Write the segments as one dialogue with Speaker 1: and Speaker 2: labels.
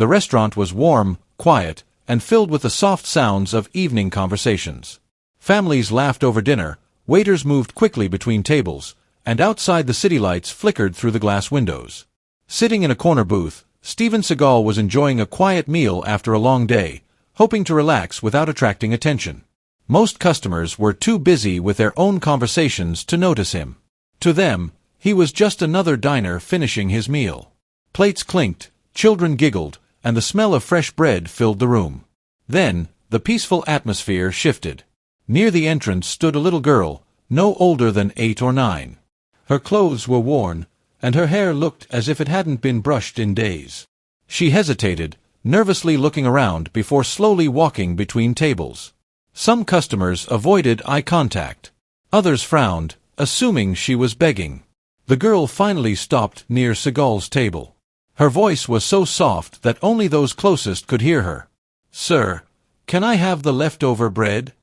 Speaker 1: The restaurant was warm, quiet, and filled with the soft sounds of evening conversations. Families laughed over dinner, waiters moved quickly between tables, and outside the city lights flickered through the glass windows. Sitting in a corner booth, Steven Seagal was enjoying a quiet meal after a long day, hoping to relax without attracting attention. Most customers were too busy with their own conversations to notice him. To them, he was just another diner finishing his meal. Plates clinked, children giggled, and the smell of fresh bread filled the room. Then, the peaceful atmosphere shifted. Near the entrance stood a little girl, no older than 8 or 9. Her clothes were worn, and her hair looked as if it hadn't been brushed in days. She hesitated, nervously looking around before slowly walking between tables. Some customers avoided eye contact. Others frowned, assuming she was begging. The girl finally stopped near Seagal's table. Her voice was so soft that only those closest could hear her. "Sir, can I have the leftover bread?"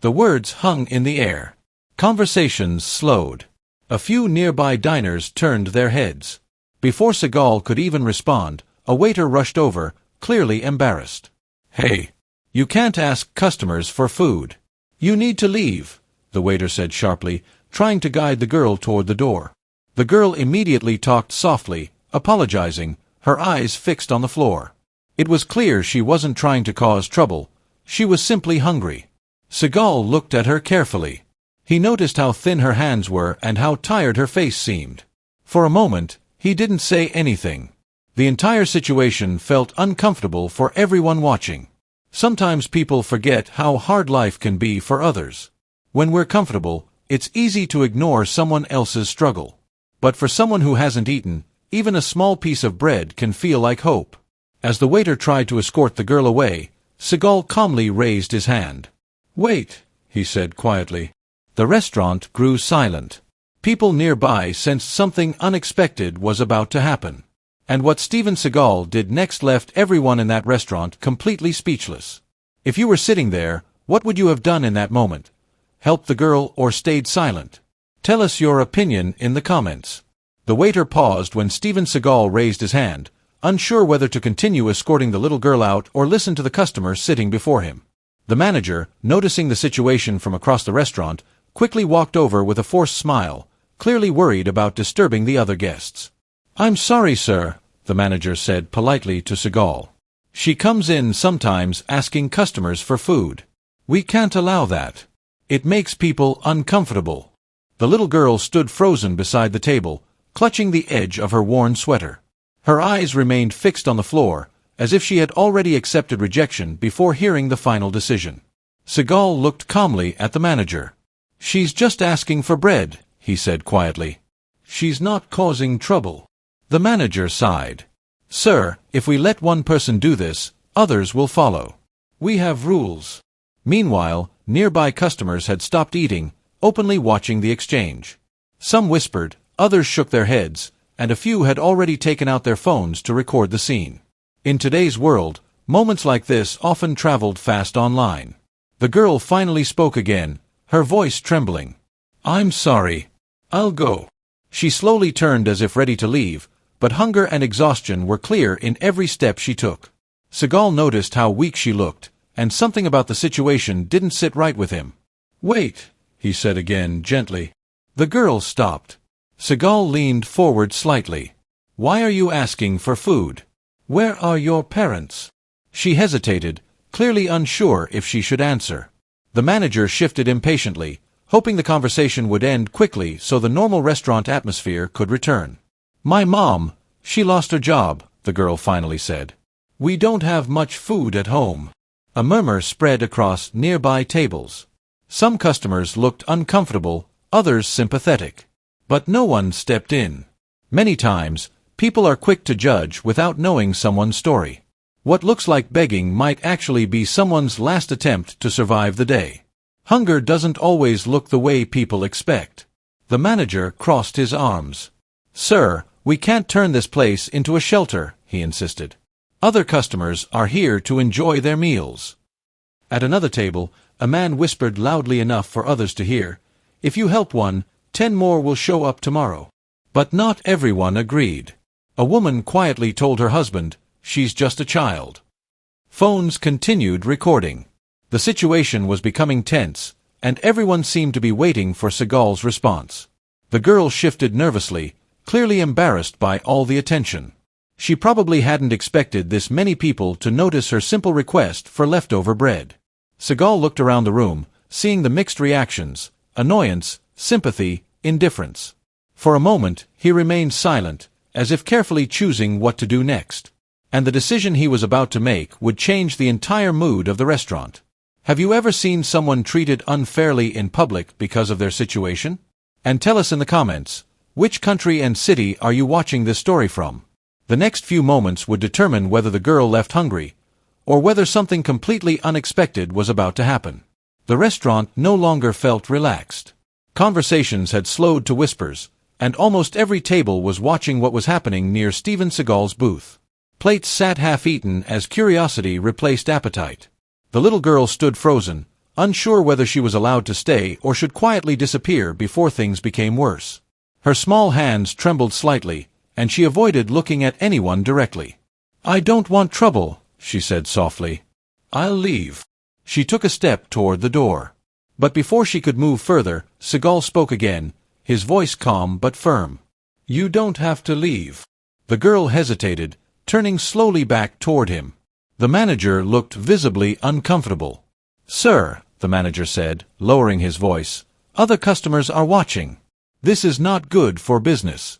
Speaker 1: The words hung in the air. Conversations slowed. A few nearby diners turned their heads. Before Seagal could even respond, a waiter rushed over, clearly embarrassed. "Hey, you can't ask customers for food. You need to leave," the waiter said sharply, trying to guide the girl toward the door. The girl immediately talked softly, apologizing, her eyes fixed on the floor. It was clear she wasn't trying to cause trouble. She was simply hungry. Seagal looked at her carefully. He noticed how thin her hands were and how tired her face seemed. For a moment, he didn't say anything. The entire situation felt uncomfortable for everyone watching. Sometimes people forget how hard life can be for others. When we're comfortable, it's easy to ignore someone else's struggle. But for someone who hasn't eaten, even a small piece of bread can feel like hope. As the waiter tried to escort the girl away, Seagal calmly raised his hand. "Wait," he said quietly. The restaurant grew silent. People nearby sensed something unexpected was about to happen. And what Steven Seagal did next left everyone in that restaurant completely speechless. If you were sitting there, what would you have done in that moment? Helped the girl or stayed silent? Tell us your opinion in the comments. The waiter paused when Steven Seagal raised his hand, unsure whether to continue escorting the little girl out or listen to the customer sitting before him. The manager, noticing the situation from across the restaurant, quickly walked over with a forced smile, clearly worried about disturbing the other guests. "I'm sorry, sir," the manager said politely to Seagal. "She comes in sometimes asking customers for food. We can't allow that. It makes people uncomfortable." The little girl stood frozen beside the table, clutching the edge of her worn sweater. Her eyes remained fixed on the floor, as if she had already accepted rejection before hearing the final decision. Seagal looked calmly at the manager. "She's just asking for bread," he said quietly. "She's not causing trouble." The manager sighed. "Sir, if we let one person do this, others will follow. We have rules." Meanwhile, nearby customers had stopped eating, openly watching the exchange. Some whispered, others shook their heads, and a few had already taken out their phones to record the scene. In today's world, moments like this often traveled fast online. The girl finally spoke again, her voice trembling. "I'm sorry. I'll go." She slowly turned as if ready to leave, but hunger and exhaustion were clear in every step she took. Seagal noticed how weak she looked, and something about the situation didn't sit right with him. "Wait," he said again, gently. The girl stopped. Seagal leaned forward slightly. "Why are you asking for food? Where are your parents?" She hesitated, clearly unsure if she should answer. The manager shifted impatiently, hoping the conversation would end quickly so the normal restaurant atmosphere could return. "My mom, she lost her job," the girl finally said. "We don't have much food at home." A murmur spread across nearby tables. Some customers looked uncomfortable, others sympathetic. But no one stepped in. Many times, people are quick to judge without knowing someone's story. What looks like begging might actually be someone's last attempt to survive the day. Hunger doesn't always look the way people expect. The manager crossed his arms. "Sir, we can't turn this place into a shelter," he insisted. "Other customers are here to enjoy their meals." At another table, a man whispered loudly enough for others to hear, "If you help one, 10 more will show up tomorrow." But not everyone agreed. A woman quietly told her husband, she's just a child. Phones continued recording. The situation was becoming tense, and everyone seemed to be waiting for Seagal's response. The girl shifted nervously, clearly embarrassed by all the attention. She probably hadn't expected this many people to notice her simple request for leftover bread. Seagal looked around the room, seeing the mixed reactions: annoyance, sympathy, indifference. For a moment, he remained silent, as if carefully choosing what to do next. And the decision he was about to make would change the entire mood of the restaurant. Have you ever seen someone treated unfairly in public because of their situation? And tell us in the comments, which country and city are you watching this story from? The next few moments would determine whether the girl left hungry, or whether something completely unexpected was about to happen. The restaurant no longer felt relaxed. Conversations had slowed to whispers, and almost every table was watching what was happening near Steven Seagal's booth. Plates sat half-eaten as curiosity replaced appetite. The little girl stood frozen, unsure whether she was allowed to stay or should quietly disappear before things became worse. Her small hands trembled slightly, and she avoided looking at anyone directly. "I don't want trouble," she said softly. "I'll leave." She took a step toward the door. But before she could move further, Seagal spoke again, his voice calm but firm. "You don't have to leave." The girl hesitated, turning slowly back toward him. The manager looked visibly uncomfortable. "Sir," the manager said, lowering his voice, "other customers are watching. This is not good for business."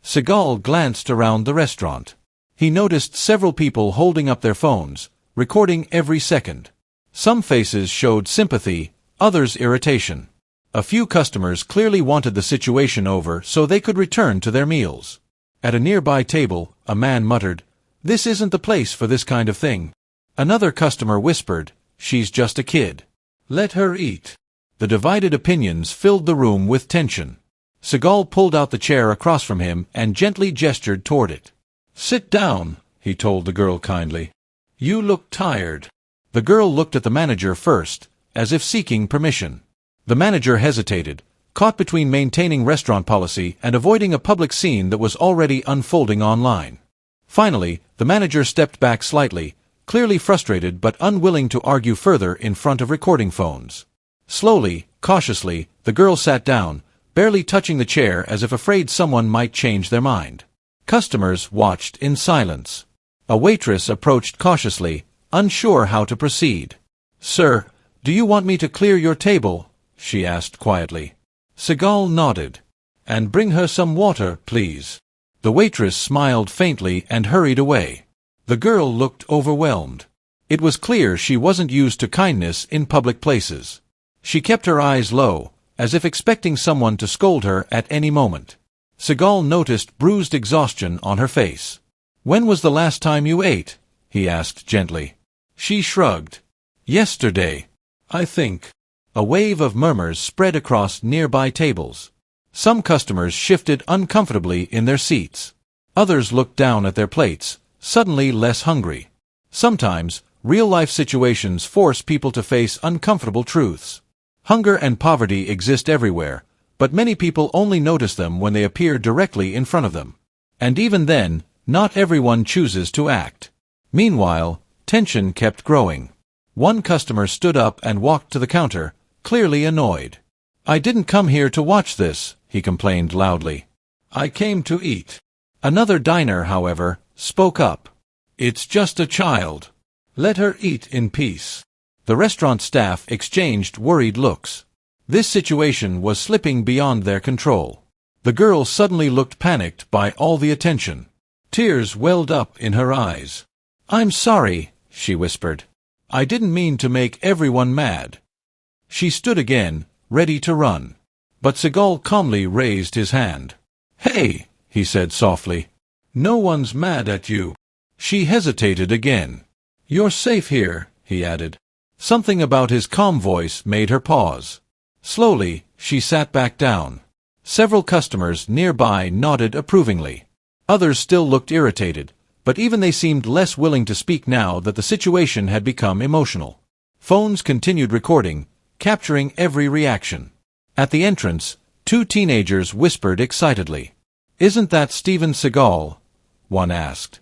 Speaker 1: Seagal glanced around the restaurant. He noticed several people holding up their phones, recording every second. Some faces showed sympathy, others irritation. A few customers clearly wanted the situation over so they could return to their meals. At a nearby table, a man muttered, "This isn't the place for this kind of thing." Another customer whispered, "She's just a kid. Let her eat." The divided opinions filled the room with tension. Seagal pulled out the chair across from him and gently gestured toward it. "Sit down," he told the girl kindly. "You look tired." The girl looked at the manager first, as if seeking permission. The manager hesitated, caught between maintaining restaurant policy and avoiding a public scene that was already unfolding online. Finally, the manager stepped back slightly, clearly frustrated but unwilling to argue further in front of recording phones. Slowly, cautiously, the girl sat down, barely touching the chair as if afraid someone might change their mind. Customers watched in silence. A waitress approached cautiously, unsure how to proceed. "Sir, do you want me to clear your table?" she asked quietly. Seagal nodded. "And bring her some water, please." The waitress smiled faintly and hurried away. The girl looked overwhelmed. It was clear she wasn't used to kindness in public places. She kept her eyes low, as if expecting someone to scold her at any moment. Seagal noticed bruised exhaustion on her face. "When was the last time you ate?" he asked gently. She shrugged. "Yesterday, I think." A wave of murmurs spread across nearby tables. Some customers shifted uncomfortably in their seats. Others looked down at their plates, suddenly less hungry. Sometimes, real-life situations force people to face uncomfortable truths. Hunger and poverty exist everywhere, but many people only notice them when they appear directly in front of them. And even then, not everyone chooses to act. Meanwhile, tension kept growing. One customer stood up and walked to the counter, clearly annoyed. "I didn't come here to watch this," he complained loudly. "I came to eat." Another diner, however, spoke up. "It's just a child. Let her eat in peace." The restaurant staff exchanged worried looks. This situation was slipping beyond their control. The girl suddenly looked panicked by all the attention. Tears welled up in her eyes. "I'm sorry," she whispered. "I didn't mean to make everyone mad." She stood again, ready to run. But Seagal calmly raised his hand. "Hey," he said softly. "No one's mad at you." She hesitated again. "You're safe here," he added. Something about his calm voice made her pause. Slowly, she sat back down. Several customers nearby nodded approvingly. Others still looked irritated, but even they seemed less willing to speak now that the situation had become emotional. Phones continued recording, capturing every reaction. At the entrance, two teenagers whispered excitedly. "Isn't that Steven Seagal?" one asked.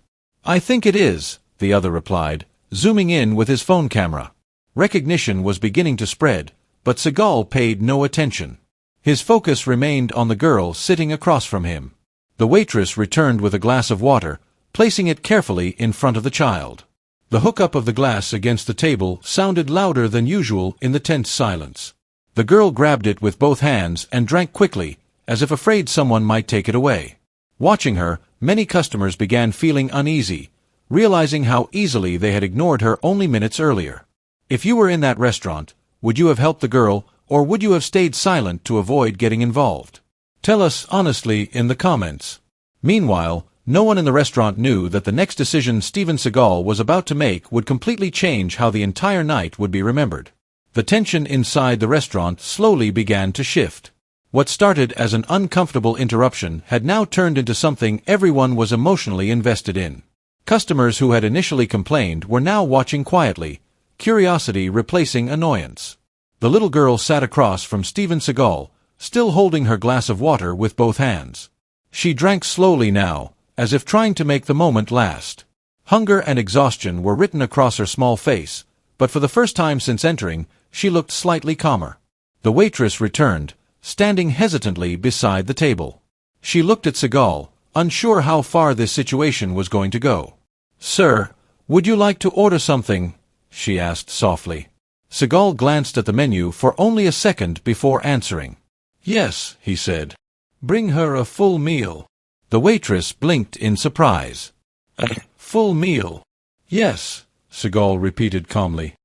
Speaker 1: "I think it is," the other replied, zooming in with his phone camera. Recognition was beginning to spread, but Seagal paid no attention. His focus remained on the girl sitting across from him. The waitress returned with a glass of water, placing it carefully in front of the child. The hookup of the glass against the table sounded louder than usual in the tense silence. The girl grabbed it with both hands and drank quickly, as if afraid someone might take it away. Watching her, many customers began feeling uneasy, realizing how easily they had ignored her only minutes earlier. If you were in that restaurant, would you have helped the girl, or would you have stayed silent to avoid getting involved? Tell us honestly in the comments. Meanwhile, no one in the restaurant knew that the next decision Steven Seagal was about to make would completely change how the entire night would be remembered. The tension inside the restaurant slowly began to shift. What started as an uncomfortable interruption had now turned into something everyone was emotionally invested in. Customers who had initially complained were now watching quietly, curiosity replacing annoyance. The little girl sat across from Steven Seagal, still holding her glass of water with both hands. She drank slowly now, as if trying to make the moment last. Hunger and exhaustion were written across her small face, but for the first time since entering, she looked slightly calmer. The waitress returned, standing hesitantly beside the table. She looked at Seagal, unsure how far this situation was going to go. "Sir, would you like to order something?" she asked softly. Seagal glanced at the menu for only a second before answering. "Yes," he said. "Bring her a full meal." The waitress blinked in surprise. "A full meal?" "Yes," Seagal repeated calmly.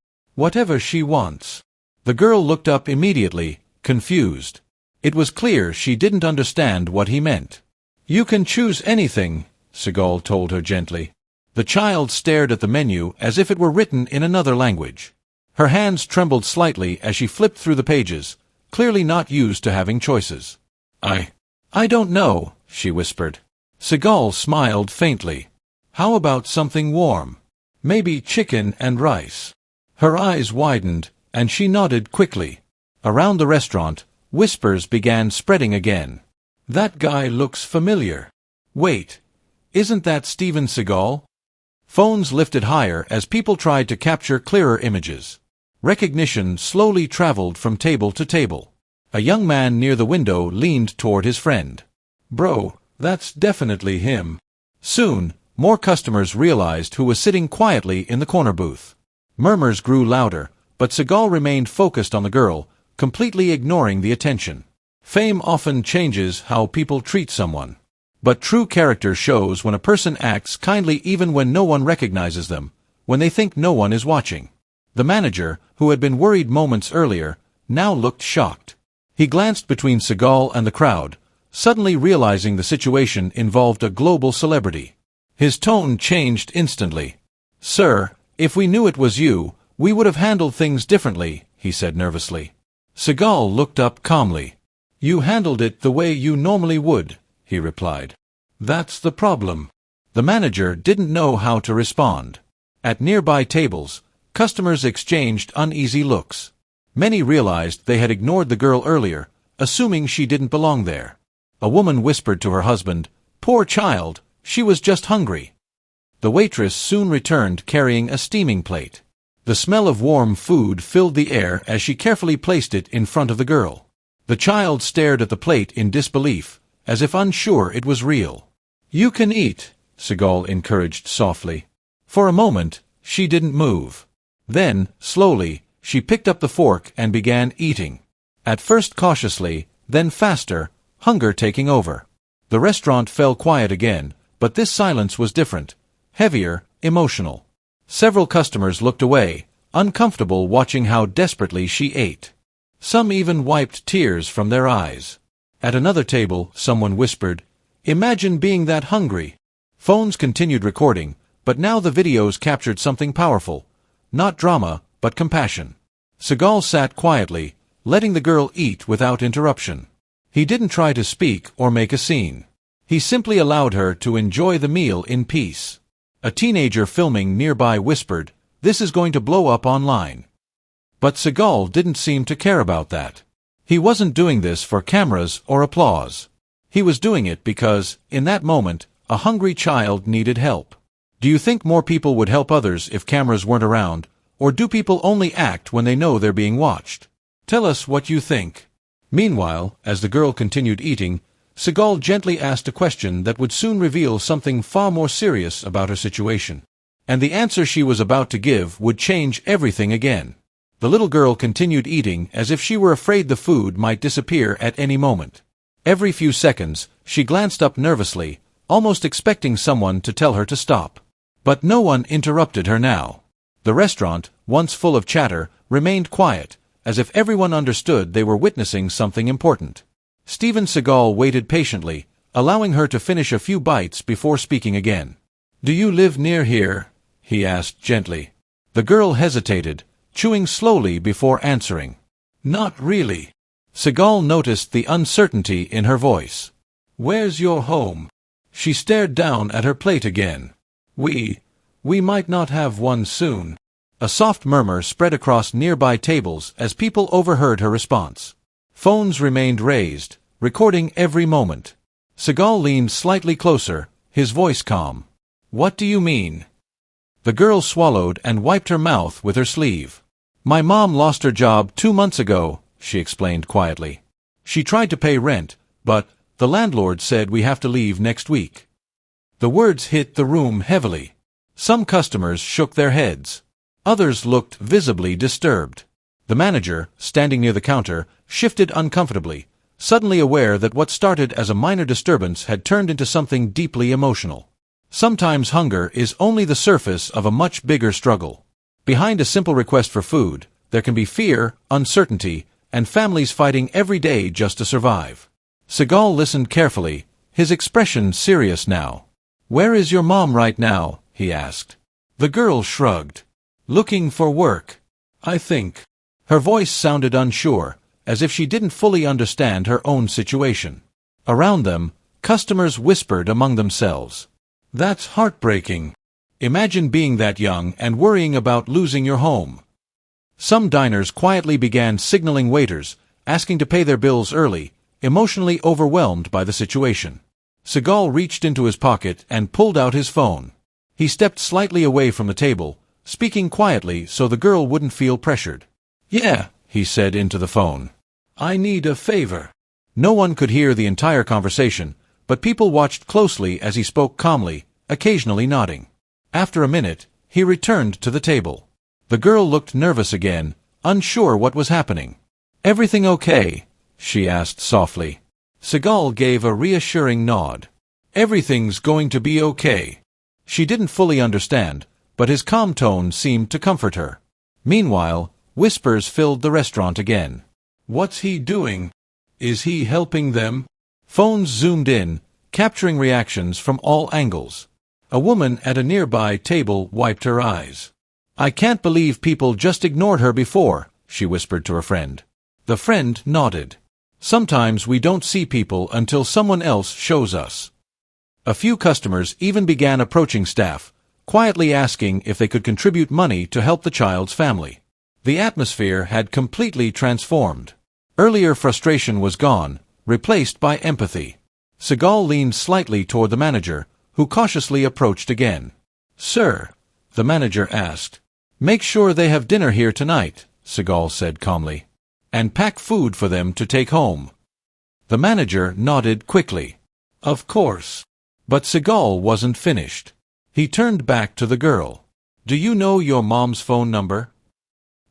Speaker 1: "Whatever she wants." The girl looked up immediately, confused. It was clear she didn't understand what he meant. "You can choose anything," Seagal told her gently. The child stared at the menu as if it were written in another language. Her hands trembled slightly as she flipped through the pages, clearly not used to having choices. I don't know," she whispered. Seagal smiled faintly. "How about something warm? Maybe chicken and rice?" Her eyes widened, and she nodded quickly. Around the restaurant, whispers began spreading again. "That guy looks familiar. Wait, isn't that Steven Seagal?" Phones lifted higher as people tried to capture clearer images. Recognition slowly traveled from table to table. A young man near the window leaned toward his friend. "Bro, that's definitely him." Soon, more customers realized who was sitting quietly in the corner booth. Murmurs grew louder, but Seagal remained focused on the girl, completely ignoring the attention. Fame often changes how people treat someone. But true character shows when a person acts kindly even when no one recognizes them, when they think no one is watching. The manager, who had been worried moments earlier, now looked shocked. He glanced between Seagal and the crowd, suddenly realizing the situation involved a global celebrity. His tone changed instantly. "Sir, if we knew it was you, we would have handled things differently," he said nervously. Seagal looked up calmly. "You handled it the way you normally would," he replied. "That's the problem." The manager didn't know how to respond. At nearby tables, customers exchanged uneasy looks. Many realized they had ignored the girl earlier, assuming she didn't belong there. A woman whispered to her husband, "Poor child, she was just hungry." The waitress soon returned carrying a steaming plate. The smell of warm food filled the air as she carefully placed it in front of the girl. The child stared at the plate in disbelief, as if unsure it was real. "You can eat," Seagal encouraged softly. For a moment, she didn't move. Then, slowly, she picked up the fork and began eating. At first cautiously, then faster, hunger taking over. The restaurant fell quiet again, but this silence was different, heavier, emotional. Several customers looked away, uncomfortable watching how desperately she ate. Some even wiped tears from their eyes. At another table, someone whispered, "Imagine being that hungry." Phones continued recording, but now the videos captured something powerful. Not drama, but compassion. Seagal sat quietly, letting the girl eat without interruption. He didn't try to speak or make a scene. He simply allowed her to enjoy the meal in peace. A teenager filming nearby whispered, "This is going to blow up online." But Seagal didn't seem to care about that. He wasn't doing this for cameras or applause. He was doing it because, in that moment, a hungry child needed help. Do you think more people would help others if cameras weren't around, or do people only act when they know they're being watched? Tell us what you think. Meanwhile, as the girl continued eating, Seagal gently asked a question that would soon reveal something far more serious about her situation. And the answer she was about to give would change everything again. The little girl continued eating as if she were afraid the food might disappear at any moment. Every few seconds, she glanced up nervously, almost expecting someone to tell her to stop. But no one interrupted her now. The restaurant, once full of chatter, remained quiet, as if everyone understood they were witnessing something important. Steven Seagal waited patiently, allowing her to finish a few bites before speaking again. "Do you live near here?" he asked gently. The girl hesitated, chewing slowly before answering. "Not really." Seagal noticed the uncertainty in her voice. "Where's your home?" She stared down at her plate again. We might not have one soon." A soft murmur spread across nearby tables as people overheard her response. Phones remained raised, recording every moment. Seagal leaned slightly closer, his voice calm. "What do you mean?" The girl swallowed and wiped her mouth with her sleeve. "My mom lost her job 2 months ago," she explained quietly. "She tried to pay rent, but the landlord said we have to leave next week." The words hit the room heavily. Some customers shook their heads. Others looked visibly disturbed. The manager, standing near the counter, shifted uncomfortably, suddenly aware that what started as a minor disturbance had turned into something deeply emotional. Sometimes hunger is only the surface of a much bigger struggle. Behind a simple request for food, there can be fear, uncertainty, and families fighting every day just to survive. Seagal listened carefully, his expression serious now. "Where is your mom right now?" he asked. The girl shrugged. "Looking for work, I think." Her voice sounded unsure, as if she didn't fully understand her own situation. Around them, customers whispered among themselves. "That's heartbreaking. Imagine being that young and worrying about losing your home." Some diners quietly began signaling waiters, asking to pay their bills early, emotionally overwhelmed by the situation. Seagal reached into his pocket and pulled out his phone. He stepped slightly away from the table, speaking quietly so the girl wouldn't feel pressured. "Yeah," he said into the phone. "I need a favor." No one could hear the entire conversation, but people watched closely as he spoke calmly, occasionally nodding. After a minute, he returned to the table. The girl looked nervous again, unsure what was happening. "Everything okay?" she asked softly. Seagal gave a reassuring nod. "Everything's going to be okay." She didn't fully understand, but his calm tone seemed to comfort her. Meanwhile, whispers filled the restaurant again. "What's he doing? Is he helping them?" Phones zoomed in, capturing reactions from all angles. A woman at a nearby table wiped her eyes. "I can't believe people just ignored her before," she whispered to her friend. The friend nodded. "Sometimes we don't see people until someone else shows us." A few customers even began approaching staff, quietly asking if they could contribute money to help the child's family. The atmosphere had completely transformed. Earlier frustration was gone, replaced by empathy. Seagal leaned slightly toward the manager, who cautiously approached again. "Sir," the manager asked. "Make sure they have dinner here tonight," Seagal said calmly. "And pack food for them to take home." The manager nodded quickly. "Of course." But Seagal wasn't finished. He turned back to the girl. "Do you know your mom's phone number?"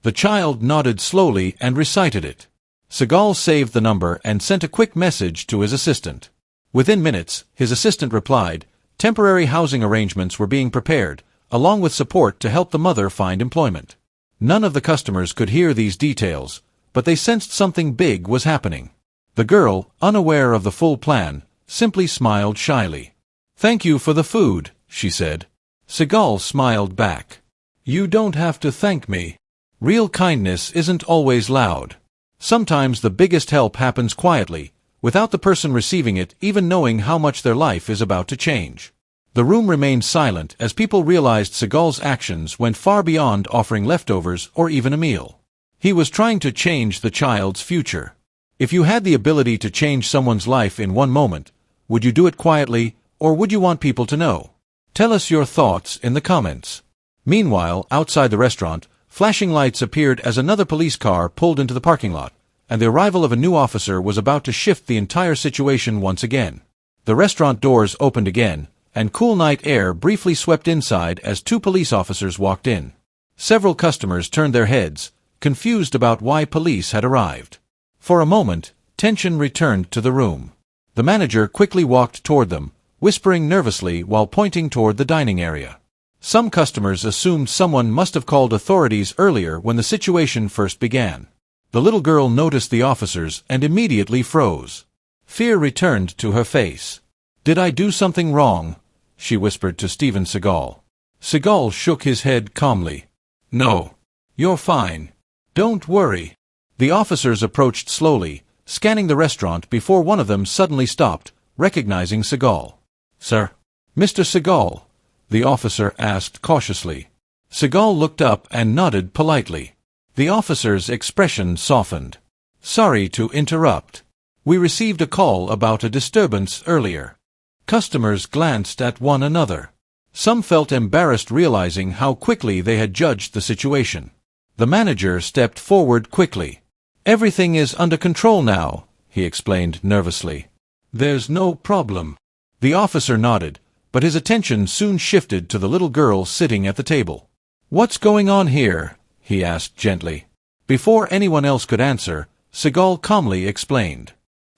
Speaker 1: The child nodded slowly and recited it. Seagal saved the number and sent a quick message to his assistant. Within minutes, his assistant replied, temporary housing arrangements were being prepared, along with support to help the mother find employment. None of the customers could hear these details, but they sensed something big was happening. The girl, unaware of the full plan, simply smiled shyly. "Thank you for the food," she said. Seagal smiled back. "You don't have to thank me. Real kindness isn't always loud. Sometimes the biggest help happens quietly, without the person receiving it even knowing how much their life is about to change." The room remained silent as people realized Seagal's actions went far beyond offering leftovers or even a meal. He was trying to change the child's future. If you had the ability to change someone's life in one moment, would you do it quietly, or would you want people to know? Tell us your thoughts in the comments. Meanwhile, outside the restaurant, flashing lights appeared as another police car pulled into the parking lot, and the arrival of a new officer was about to shift the entire situation once again. The restaurant doors opened again, and cool night air briefly swept inside as two police officers walked in. Several customers turned their heads, confused about why police had arrived. For a moment, tension returned to the room. The manager quickly walked toward them, whispering nervously while pointing toward the dining area. Some customers assumed someone must have called authorities earlier when the situation first began. The little girl noticed the officers and immediately froze. Fear returned to her face. "Did I do something wrong?" she whispered to Steven Seagal. Seagal shook his head calmly. "No. You're fine. Don't worry." The officers approached slowly, scanning the restaurant before one of them suddenly stopped, recognizing Seagal. "Sir?" "Mr. Seagal?" the officer asked cautiously. Seagal looked up and nodded politely. The officer's expression softened. "Sorry to interrupt. We received a call about a disturbance earlier." Customers glanced at one another. Some felt embarrassed realizing how quickly they had judged the situation. The manager stepped forward quickly. "Everything is under control now," he explained nervously. "There's no problem." The officer nodded, but his attention soon shifted to the little girl sitting at the table. "What's going on here?" he asked gently. Before anyone else could answer, Seagal calmly explained.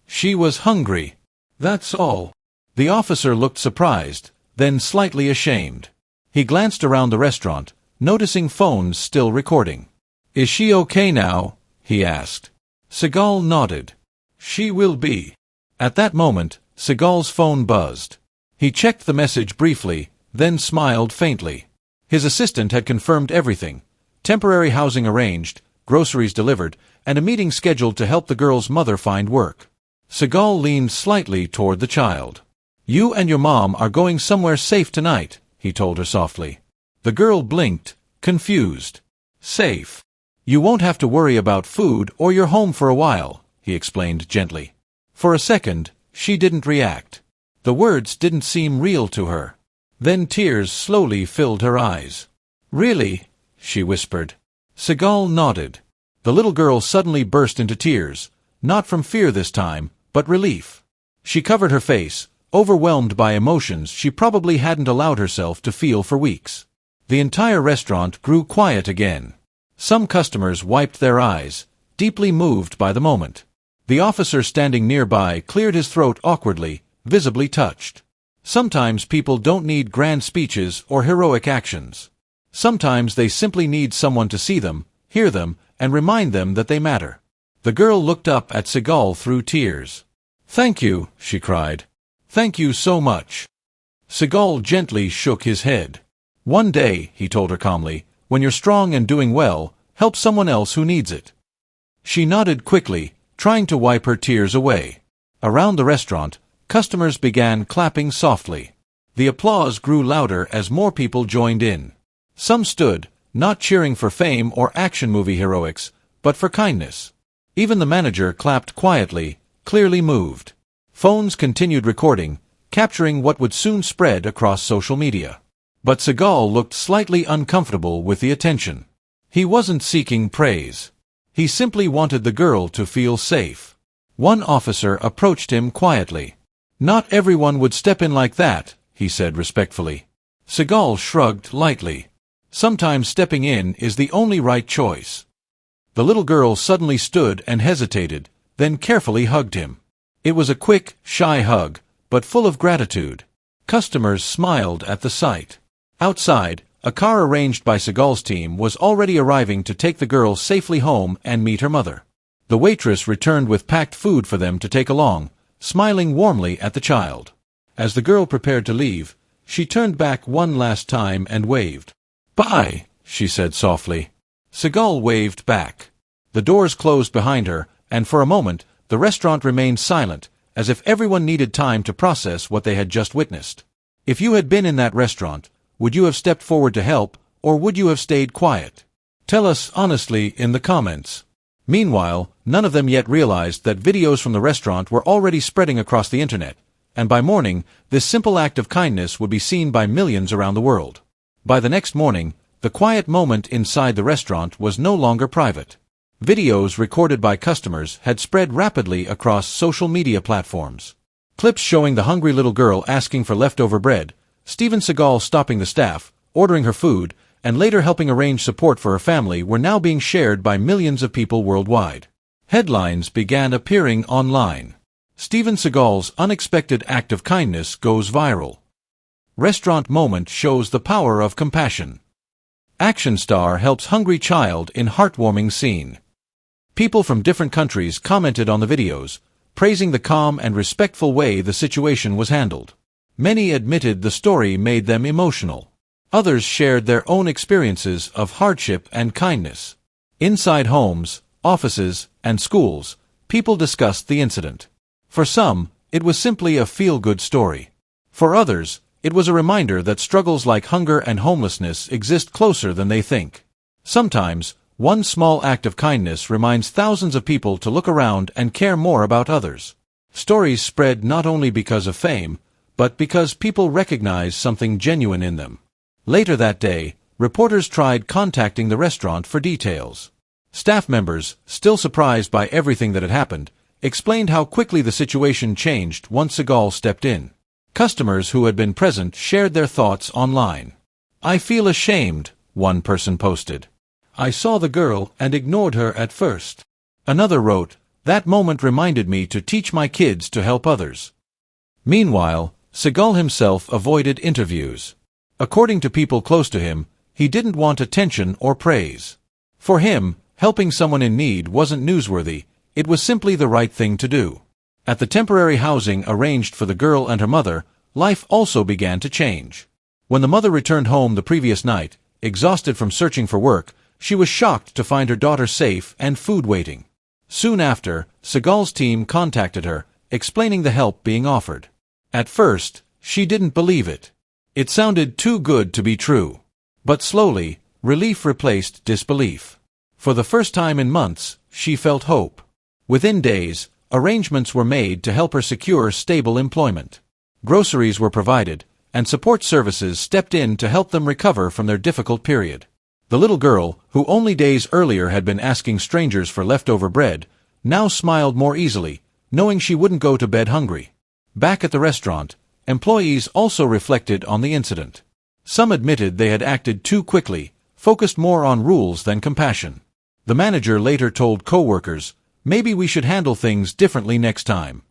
Speaker 1: "She was hungry. That's all." The officer looked surprised, then slightly ashamed. He glanced around the restaurant, noticing phones still recording. "Is she okay now?" he asked. Seagal nodded. "She will be." At that moment, Seagal's phone buzzed. He checked the message briefly, then smiled faintly. His assistant had confirmed everything: temporary housing arranged, groceries delivered, and a meeting scheduled to help the girl's mother find work. Seagal leaned slightly toward the child. "You and your mom are going somewhere safe tonight," he told her softly. The girl blinked, confused. "Safe? You won't have to worry about food or you're home for a while," he explained gently. For a second, she didn't react. The words didn't seem real to her. Then tears slowly filled her eyes. "Really?" she whispered. Seagal nodded. The little girl suddenly burst into tears, not from fear this time, but relief. She covered her face, overwhelmed by emotions she probably hadn't allowed herself to feel for weeks. The entire restaurant grew quiet again. Some customers wiped their eyes, deeply moved by the moment. The officer standing nearby cleared his throat awkwardly, visibly touched. Sometimes people don't need grand speeches or heroic actions. Sometimes they simply need someone to see them, hear them, and remind them that they matter. The girl looked up at Seagal through tears. "Thank you," she cried. "Thank you so much." Seagal gently shook his head. "One day," he told her calmly, "when you're strong and doing well, help someone else who needs it." She nodded quickly, trying to wipe her tears away. Around the restaurant, customers began clapping softly. The applause grew louder as more people joined in. Some stood, not cheering for fame or action movie heroics, but for kindness. Even the manager clapped quietly, clearly moved. Phones continued recording, capturing what would soon spread across social media. But Seagal looked slightly uncomfortable with the attention. He wasn't seeking praise. He simply wanted the girl to feel safe. One officer approached him quietly. "Not everyone would step in like that," he said respectfully. Seagal shrugged lightly. "Sometimes stepping in is the only right choice." The little girl suddenly stood and hesitated, then carefully hugged him. It was a quick, shy hug, but full of gratitude. Customers smiled at the sight. Outside, a car arranged by Seagal's team was already arriving to take the girl safely home and meet her mother. The waitress returned with packed food for them to take along, smiling warmly at the child. As the girl prepared to leave, she turned back one last time and waved. "Bye," she said softly. Seagal waved back. The doors closed behind her, and for a moment, the restaurant remained silent, as if everyone needed time to process what they had just witnessed. If you had been in that restaurant, would you have stepped forward to help, or would you have stayed quiet? Tell us honestly in the comments. Meanwhile, none of them yet realized that videos from the restaurant were already spreading across the internet, and by morning, this simple act of kindness would be seen by millions around the world. By the next morning, the quiet moment inside the restaurant was no longer private. Videos recorded by customers had spread rapidly across social media platforms. Clips showing the hungry little girl asking for leftover bread, Steven Seagal stopping the staff, ordering her food, and later helping arrange support for her family were now being shared by millions of people worldwide. Headlines began appearing online. Steven Seagal's unexpected act of kindness goes viral. Restaurant moment shows the power of compassion. Action star helps hungry child in heartwarming scene. People from different countries commented on the videos, praising the calm and respectful way the situation was handled. Many admitted the story made them emotional. Others shared their own experiences of hardship and kindness. Inside homes, offices, and schools, people discussed the incident. For some, it was simply a feel-good story. For others, it was a reminder that struggles like hunger and homelessness exist closer than they think. Sometimes, one small act of kindness reminds thousands of people to look around and care more about others. Stories spread not only because of fame, but because people recognize something genuine in them. Later that day, reporters tried contacting the restaurant for details. Staff members, still surprised by everything that had happened, explained how quickly the situation changed once Seagal stepped in. Customers who had been present shared their thoughts online. "I feel ashamed," one person posted. "I saw the girl and ignored her at first." Another wrote, "That moment reminded me to teach my kids to help others." Meanwhile, Seagal himself avoided interviews. According to people close to him, he didn't want attention or praise. For him, helping someone in need wasn't newsworthy, it was simply the right thing to do. At the temporary housing arranged for the girl and her mother, life also began to change. When the mother returned home the previous night, exhausted from searching for work, she was shocked to find her daughter safe and food waiting. Soon after, Seagal's team contacted her, explaining the help being offered. At first, she didn't believe it. It sounded too good to be true. But slowly, relief replaced disbelief. For the first time in months, she felt hope. Within days, arrangements were made to help her secure stable employment. Groceries were provided, and support services stepped in to help them recover from their difficult period. The little girl, who only days earlier had been asking strangers for leftover bread, now smiled more easily, knowing she wouldn't go to bed hungry. Back at the restaurant, employees also reflected on the incident. Some admitted they had acted too quickly, focused more on rules than compassion. The manager later told co-workers, "Maybe we should handle things differently next time."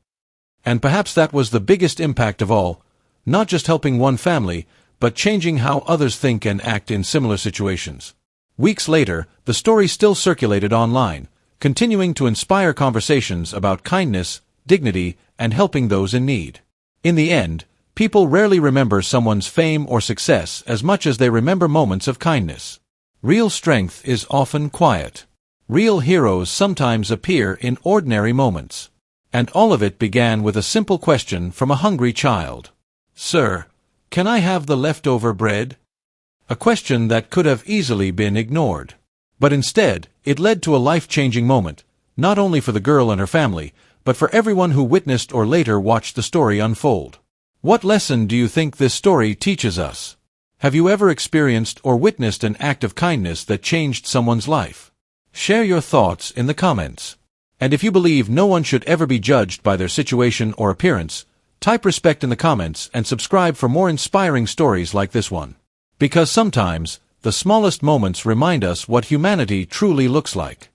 Speaker 1: And perhaps that was the biggest impact of all, not just helping one family, but changing how others think and act in similar situations. Weeks later, the story still circulated online, continuing to inspire conversations about kindness, dignity, and helping those in need. In the end, people rarely remember someone's fame or success as much as they remember moments of kindness. Real strength is often quiet. Real heroes sometimes appear in ordinary moments. And all of it began with a simple question from a hungry child. "Sir, can I have the leftover bread?" A question that could have easily been ignored. But instead, it led to a life-changing moment, not only for the girl and her family, but for everyone who witnessed or later watched the story unfold. What lesson do you think this story teaches us? Have you ever experienced or witnessed an act of kindness that changed someone's life? Share your thoughts in the comments. And if you believe no one should ever be judged by their situation or appearance, type respect in the comments and subscribe for more inspiring stories like this one. Because sometimes, the smallest moments remind us what humanity truly looks like.